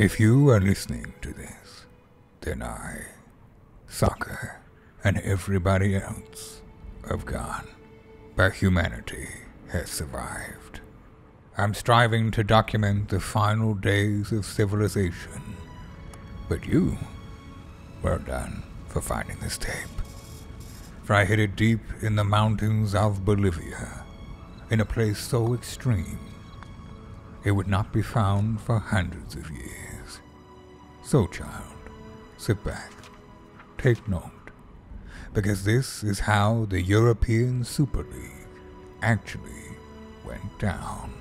If you are listening to this, then I, soccer, and everybody else have gone, but humanity has survived. I'm striving to document the final days of civilization, but you, well done for finding this tape. For I hid it deep in the mountains of Bolivia, in a place so extreme, it would not be found for hundreds of years. So, child, sit back, take note, because this is how the European Super League actually went down.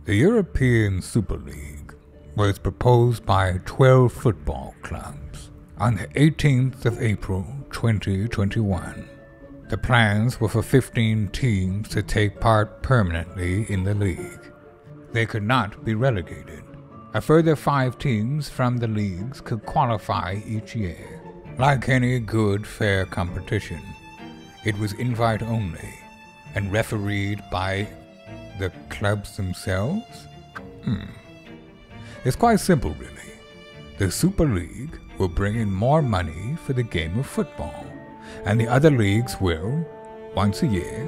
The European Super League was proposed by 12 football clubs on the 18th of April 2021. The plans were for 15 teams to take part permanently in the league. They could not be relegated. A further 5 teams from the leagues could qualify each year. Like any good, fair competition, it was invite only and refereed by the clubs themselves? It's quite simple, really. The Super League will bring in more money for the game of football, and the other leagues will, once a year,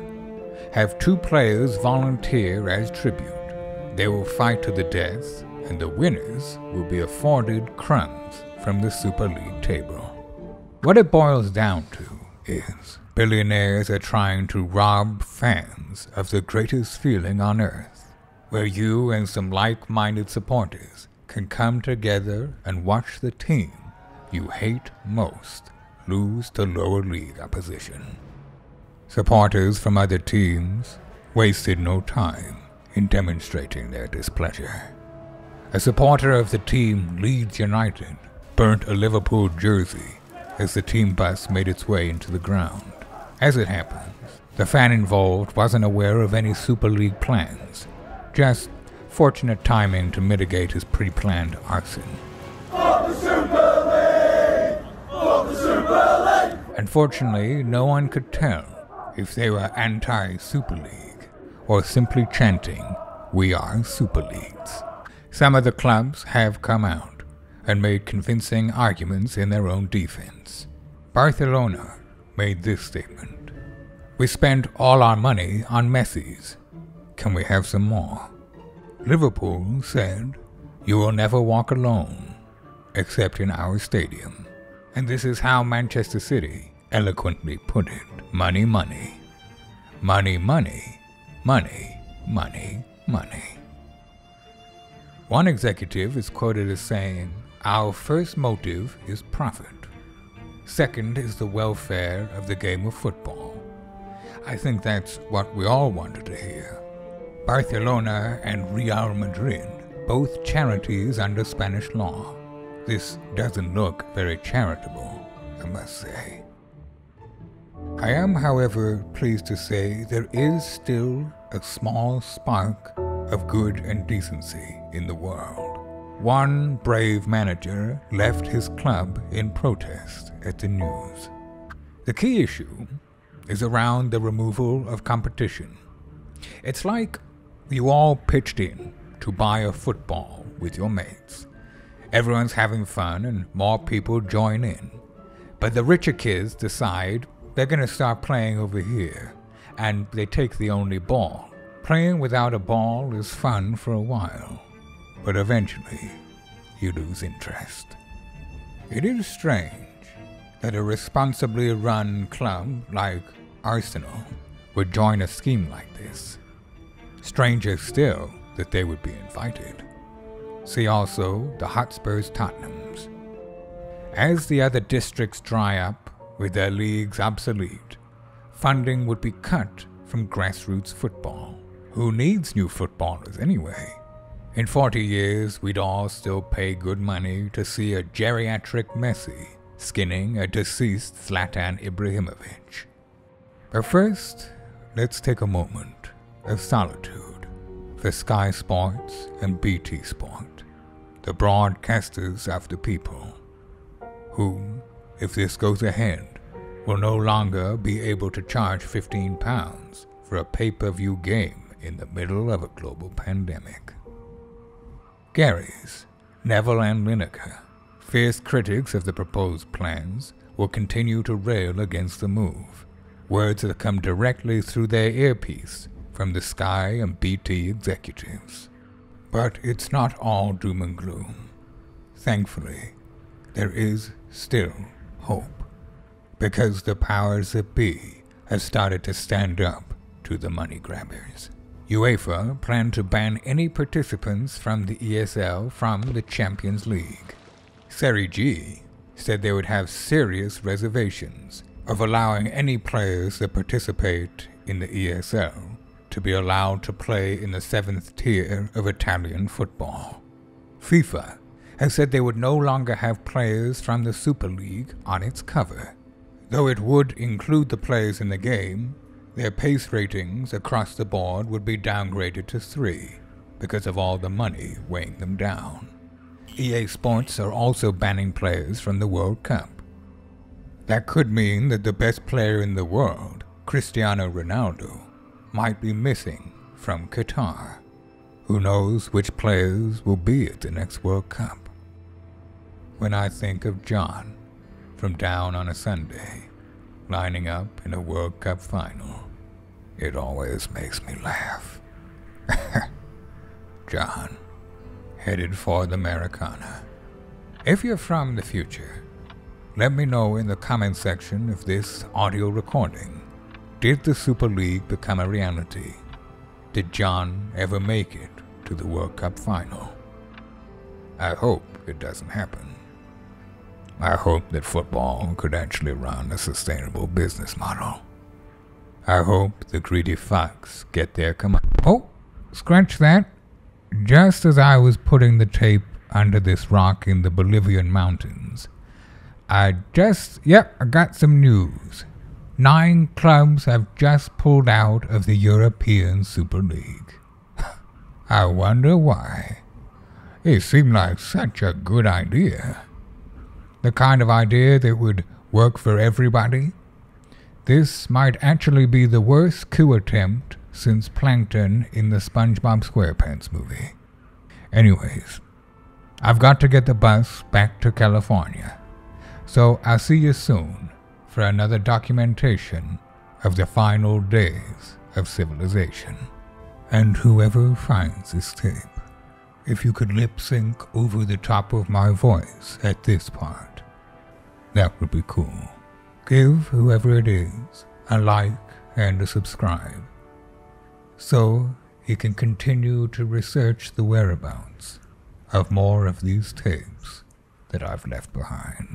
have 2 players volunteer as tribute. They will fight to the death, and the winners will be afforded crumbs from the Super League table. What it boils down to is billionaires are trying to rob fans of the greatest feeling on earth, where you and some like-minded supporters can come together and watch the team you hate most lose to lower league opposition. Supporters from other teams wasted no time in demonstrating their displeasure. A supporter of the team Leeds United burnt a Liverpool jersey as the team bus made its way into the ground. As it happens, the fan involved wasn't aware of any Super League plans, just fortunate timing to mitigate his pre-planned arson. For the Super League! For the Super League! Unfortunately, no one could tell if they were anti-Super League or simply chanting, "We are Super Leagues." Some of the clubs have come out and made convincing arguments in their own defense. Barcelona made this statement: "We spent all our money on Messi's. Can we have some more?" Liverpool said, "You will never walk alone, except in our stadium." And this is how Manchester City eloquently put it: money, money. Money, money. Money, money, money. One executive is quoted as saying, "Our first motive is profit. Second is the welfare of the game of football." I think that's what we all wanted to hear. Barcelona and Real Madrid, both charities under Spanish law. This doesn't look very charitable, I must say. I am, however, pleased to say there is still a small spark of good and decency in the world. One brave manager left his club in protest at the news. The key issue is around the removal of competition. It's like you all pitched in to buy a football with your mates. Everyone's having fun and more people join in. But the richer kids decide they're going to start playing over here, and they take the only ball. Playing without a ball is fun for a while, but eventually you lose interest. It is strange that a responsibly run club like Arsenal would join a scheme like this. Stranger still that they would be invited. See also the Hotspurs Tottenhams. As the other districts dry up with their leagues obsolete, funding would be cut from grassroots football. Who needs new footballers anyway? In 40 years, we'd all still pay good money to see a geriatric Messi skinning a deceased Zlatan Ibrahimovic. But first, let's take a moment of solitude for Sky Sports and BT Sport, the broadcasters of the people, who, if this goes ahead, will no longer be able to charge £15 for a pay-per-view game in the middle of a global pandemic. Gary's, Neville and Lineker, fierce critics of the proposed plans, will continue to rail against the move, words that come directly through their earpiece from the Sky and BT executives. But it's not all doom and gloom. Thankfully, there is still hope, because the powers that be have started to stand up to the money grabbers. UEFA planned to ban any participants from the ESL from the Champions League. Serie G said they would have serious reservations of allowing any players that participate in the ESL to be allowed to play in the 7th tier of Italian football. FIFA has said they would no longer have players from the Super League on its cover. Though it would include the players in the game, their pace ratings across the board would be downgraded to 3 because of all the money weighing them down. EA Sports are also banning players from the World Cup. That could mean that the best player in the world, Cristiano Ronaldo, might be missing from Qatar. Who knows which players will be at the next World Cup? When I think of John from Down on a Sunday lining up in a World Cup final, it always makes me laugh. John, headed for the Americana. If you're from the future, let me know in the comment section of this audio recording. Did the Super League become a reality? Did John ever make it to the World Cup final? I hope it doesn't happen. I hope that football could actually run a sustainable business model. I hope the greedy fucks get their Oh, scratch that. Just as I was putting the tape under this rock in the Bolivian mountains, I got some news. 9 clubs have just pulled out of the European Super League. I wonder why. It seemed like such a good idea. The kind of idea that would work for everybody. This might actually be the worst coup attempt since Plankton in the SpongeBob SquarePants movie. Anyways, I've got to get the bus back to California, so I'll see you soon for another documentation of the final days of civilization. And whoever finds this tape, if you could lip sync over the top of my voice at this part, that would be cool. Give whoever it is a like and a subscribe, so he can continue to research the whereabouts of more of these tapes that I've left behind.